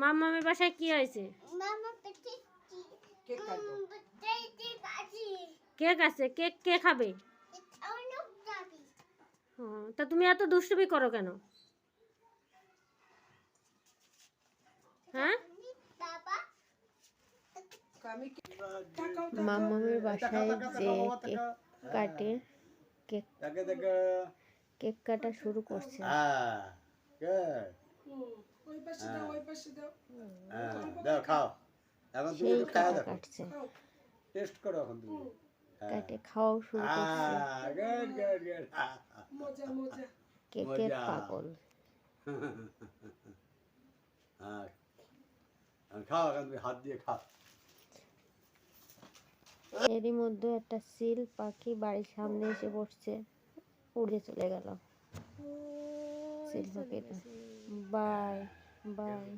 মামামের বাসায় কি হয়েছে? কেক আছে। কেক কে খাবে? তা তুমি এত দুষ্টুমি করো কেন? হ্যাঁ, মামামের বাসায় যে কেক কাটে, কেক কাটা শুরু করছে। সেই কাটা কাটছে, কাটে খাওয়াও শুরু করছে। কেকের পাগল। এরই মধ্যে একটা সিল পাখি বাড়ির সামনে এসে বসছে, উড়ে চলে গেল সিল পাখিটা। Bye bye.